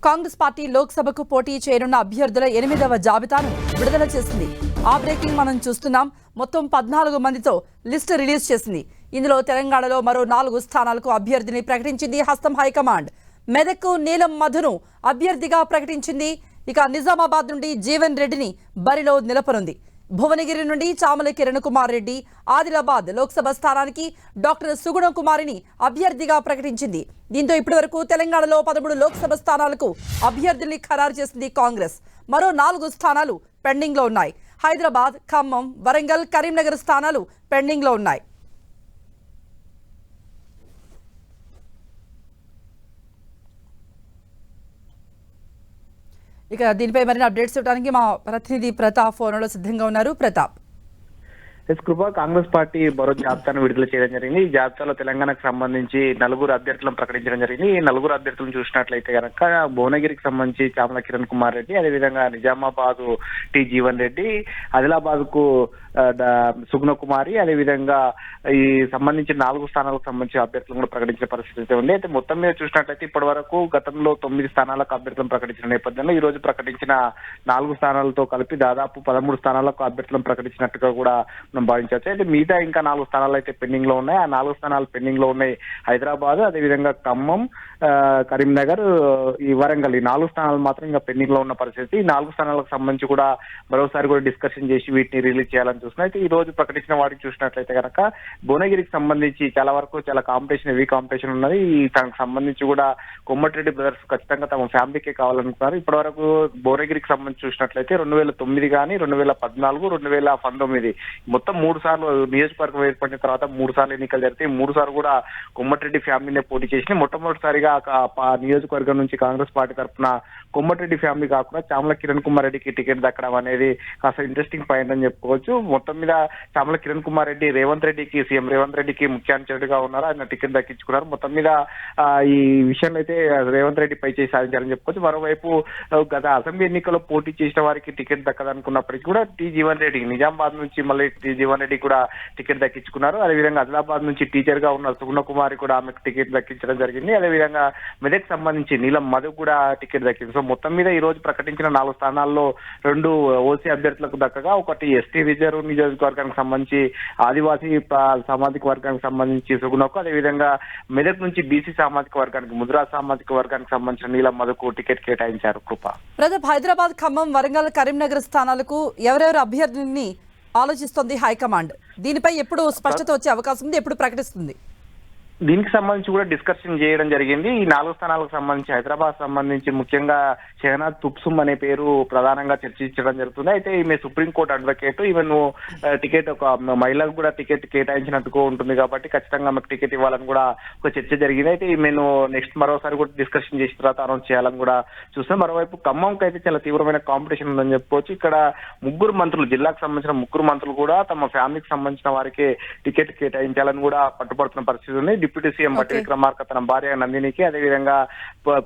Congress party లోక్సభకు పోటీ చేయనున్న అభ్యర్థుల 8వ జాబితాను విడుదల చేసింది. ఆ బ్రేకింగ్ మనం చూస్తున్నాం. మొత్తం 14 మందితో లిస్టు రిలీజ్ చేసింది. ఇందులో తెలంగాణలో మరో 4 స్థానాలకు అభ్యర్థిని ప్రకటించింది హస్తం హైకమాండ్. మెదక్ నీలం మధును అభ్యర్థిగా ప్రకటించింది. ఇక నిజామాబాద్ నుండి జీవన్ రెడ్డిని బరిలో నిలపనుంది. భువనగిరి నుండి చామల కిరణ్ కుమార్ రెడ్డి, ఆదిలాబాద్ లోక్సభ స్థానానికి డాక్టర్ సుగుణ కుమారిని అభ్యర్థిగా ప్రకటించింది. దీంతో ఇప్పటివరకు తెలంగాణలో 13 లోక్సభ స్థానాలకు అభ్యర్థుల్ని ఖరారు చేసింది కాంగ్రెస్. మరో 4 స్థానాలు పెండింగ్ లో ఉన్నాయి. హైదరాబాద్, ఖమ్మం, వరంగల్, కరీంనగర్ స్థానాలు పెండింగ్ లో ఉన్నాయి. ఇక దీనిపై మరిన్ని అప్డేట్స్ ఇవ్వడానికి మా ప్రతినిధి ప్రతాప్ ఫోన్లో సిద్ధంగా ఉన్నారు. ప్రతాప్, కృప, కాంగ్రెస్ పార్టీ మరో జాబితాను విడుదల చేయడం జరిగింది. ఈ జాబితాలో తెలంగాణకు సంబంధించి 4 అభ్యర్థులను ప్రకటించడం జరిగింది. ఈ 4 అభ్యర్థులను చూసినట్లయితే కనుక భువనగిరికి సంబంధించి చామల కిరణ్ కుమార్ రెడ్డి, అదేవిధంగా నిజామాబాద్ టి జీవన్ రెడ్డి, ఆదిలాబాద్ కు సుగుణ కుమారి, అదేవిధంగా ఈ సంబంధించి 4 స్థానాలకు సంబంధించి అభ్యర్థులను కూడా ప్రకటించిన పరిస్థితి ఉంది. అయితే మొత్తం మీద చూసినట్లయితే ఇప్పటి వరకు గతంలో 9 స్థానాలకు అభ్యర్థులను ప్రకటించిన నేపథ్యంలో ఈ రోజు ప్రకటించిన 4 స్థానాలతో కలిపి దాదాపు 13 స్థానాలకు అభ్యర్థులను ప్రకటించినట్టుగా కూడా భావించవచ్చు. అయితే మిగతా ఇంకా 4 స్థానాలు అయితే పెండింగ్ లో ఉన్నాయి. ఆ 4 స్థానాలు పెండింగ్ లో ఉన్నాయి హైదరాబాద్, అదేవిధంగా ఖమ్మం, కరీంనగర్, ఈ వరంగల్. ఈ 4 స్థానాలు మాత్రం ఇంకా పెండింగ్ లో ఉన్న పరిస్థితి. ఈ 4 స్థానాలకు సంబంధించి కూడా మరోసారి కూడా డిస్కషన్ చేసి వీటిని రిలీజ్ చేయాలని చూస్తున్నాయి. అయితే ఈ రోజు ప్రకటించిన వాటికి చూసినట్లయితే కనుక భువనగిరికి సంబంధించి చాలా వరకు చాలా కాంపిటీషన్, హెవీ కాంపిటీషన్ ఉన్నది. దానికి సంబంధించి కూడా కొమ్మటిరెడ్డి బ్రదర్స్ ఖచ్చితంగా తమ ఫ్యామిలీకే కావాలనుకున్నారు. ఇప్పటి వరకు భువనగిరికి సంబంధించి చూసినట్లయితే 2009 కానీ 2014, 2019 మొత్తం 3 సార్లు నియోజకవర్గం ఏర్పడిన తర్వాత 3 సార్లు ఎన్నికలు జరిగితే 3 సార్లు కూడా కొమ్మటిరెడ్డి ఫ్యామిలీనే పోటీ చేసి మొట్టమొదటిసారిగా నియోజకవర్గం నుంచి కాంగ్రెస్ పార్టీ తరఫున కొమ్మటిరెడ్డి ఫ్యామిలీ కాకుండా చామల కిరణ్ కుమార్ రెడ్డికి టికెట్ దక్కడం అనేది కాస్త ఇంట్రెస్టింగ్ పాయింట్ అని చెప్పుకోవచ్చు. మొత్తం మీద చామల కిరణ్ కుమార్ రెడ్డి సీఎం రేవంత్ రెడ్డికి ముఖ్య అనుచరుడిగా ఉన్నారు. ఆయన టికెట్ దక్కించుకున్నారు. మొత్తం మీద ఈ విషయంలో అయితే రేవంత్ రెడ్డి పై చేసి సాధించాలని చెప్పుకోవచ్చు. మరోవైపు గత అసెంబ్లీ ఎన్నికల్లో పోటీ చేసిన వారికి టికెట్ దక్కదనుకున్నప్పటికీ కూడా టి జీవన్ రెడ్డి నిజామాబాద్ నుంచి మళ్ళీ టి జీవన్ రెడ్డి కూడా టికెట్ దక్కించుకున్నారు. అదేవిధంగా ఆదిలాబాద్ నుంచి టీచర్ గా ఉన్న సుగుణ కుమారి కూడా ఆమెకు టికెట్ దక్కించడం జరిగింది. అదేవిధంగా మెదక్ సంబంధించి నీలం మధు కూడా టికెట్ దక్కింది. సో మొత్తం మీద ఈ రోజు ప్రకటించిన 4 స్థానాల్లో 2 ఓసీ అభ్యర్థులకు దక్కగా, ఒకటి ఎస్టీ రిజర్వ్ నియోజకవర్గానికి సంబంధించి ఆదివాసీ సామాజిక వర్గానికి సంబంధించి సుగుణకు, అదేవిధంగా మెదక్ నుంచి బీసీ సామాజిక వర్గానికి, ముద్రా సామాజిక వర్గానికి సంబంధించిన నీలం మధుకు టికెట్ కేటాయించారు. కృప, ప్రదీప్, హైదరాబాద్, ఖమ్మం, వరంగల్, కరీంనగర్ స్థానాలకు ఎవరెవరు అభ్యర్థిని ఆలోచిస్తోంది హైకమాండ్? దీనిపై ఎప్పుడు స్పష్టత వచ్చే అవకాశం ఉంది? ఎప్పుడు ప్రకటిస్తుంది? దీనికి సంబంధించి కూడా డిస్కషన్ చేయడం జరిగింది. ఈ 4 స్థానాలకు సంబంధించి హైదరాబాద్ సంబంధించి ముఖ్యంగా షెహనాజ్ తుప్సుమ్ అనే పేరు ప్రధానంగా చర్చించడం జరుగుతుంది. అయితే ఈమె సుప్రీంకోర్టు అడ్వకేట్, ఈమెను టికెట్ ఒక మహిళకు కూడా టికెట్ కేటాయించినట్టుగా ఉంటుంది కాబట్టి ఖచ్చితంగా ఆమెకు టికెట్ ఇవ్వాలని కూడా ఒక చర్చ జరిగింది. అయితే ఈమెను నెక్స్ట్ మరోసారి కూడా డిస్కషన్ చేసిన తర్వాత అనౌన్స్ చేయాలని కూడా చూస్తాం. మరోవైపు ఖమ్మంకి అయితే చాలా తీవ్రమైన కాంపిటీషన్ ఉందని చెప్పుకోవచ్చు. ఇక్కడ 3 మంత్రులు, జిల్లాకు సంబంధించిన 3 మంత్రులు కూడా తమ ఫ్యామిలీకి సంబంధించిన వారికి టికెట్ కేటాయించాలని కూడా పట్టుబడుతున్న పరిస్థితి ఉంది. డిప్యూటీ సీఎం బట్టి విక్రమార్క తన భార్య నందినికి, అదేవిధంగా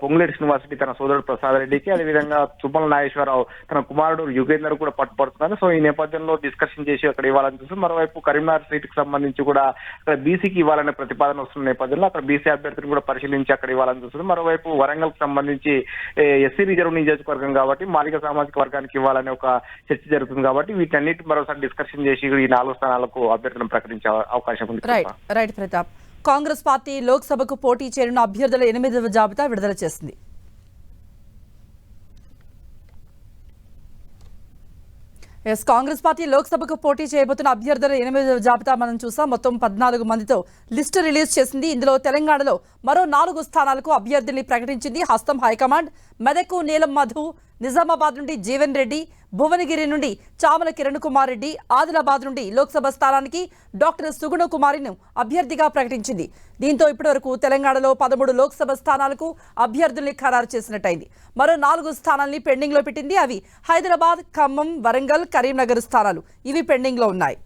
పొంగులేటి శ్రీనివాసరెడ్డి తన సోదరుడు ప్రసాద్ రెడ్డికి, అదేవిధంగా తుమ్మల నాగేశ్వరరావు తన కుమారుడు యుగేందర్ కూడా పట్టుపడుతున్నారు. సో ఈ నేపథ్యంలో డిస్కషన్ చేసి అక్కడ ఇవ్వాలని చూసి, మరోవైపు కరీంనగర్ సీటుకు సంబంధించి కూడా అక్కడ బీసీకి ఇవ్వాలనే ప్రతిపాదన వస్తున్న నేపథ్యంలో అక్కడ బీసీ అభ్యర్థిని కూడా పరిశీలించి అక్కడ ఇవ్వాలని చూస్తుంది. మరోవైపు వరంగల్ కు సంబంధించి ఎస్సీ రిజర్వ్ నియోజకవర్గం కాబట్టి మాదిగ సామాజిక వర్గానికి ఇవ్వాలనే ఒక చర్చ జరుగుతుంది. కాబట్టి వీటన్నిటి మరోసారి డిస్కషన్ చేసి ఈ 4 స్థానాలకు అభ్యర్థులను ప్రకటించే అవకాశం ఉంది. రైట్ ప్రతాప్, కాంగ్రెస్ పార్టీ లోక్సభకు పోటీ చేరిన అభ్యర్థుల 8వ జాబితా విడుదల చేసింది. కాంగ్రెస్ పార్టీ లోక్సభకు పోటీ చేయబోతున్న అభ్యర్థుల 8వ జాబితా మనం చూసాం. మొత్తం 14 మందితో లిస్టు రిలీజ్ చేసింది. ఇందులో తెలంగాణలో మరో 4 స్థానాలకు అభ్యర్థుల్ని ప్రకటించింది హస్తం హైకమాండ్. మెదక్ నీలం మధు, నిజామాబాద్ నుండి జీవన్ రెడ్డి, భువనగిరి నుండి చామల కిరణ్ కుమార్ రెడ్డి, ఆదిలాబాద్ నుండి లోక్సభ స్థానానికి డాక్టర్ సుగుణ కుమారిను అభ్యర్థిగా ప్రకటించింది. దీంతో ఇప్పటివరకు తెలంగాణలో 13 లోక్సభ స్థానాలకు అభ్యర్థుల్ని ఖరారు చేసినట్టయింది. మరో 4 స్థానాల్ని పెండింగ్ లో పెట్టింది. అవి హైదరాబాద్, ఖమ్మం, వరంగల్, కరీంనగర్ స్థానాలు. ఇవి పెండింగ్ లో ఉన్నాయి.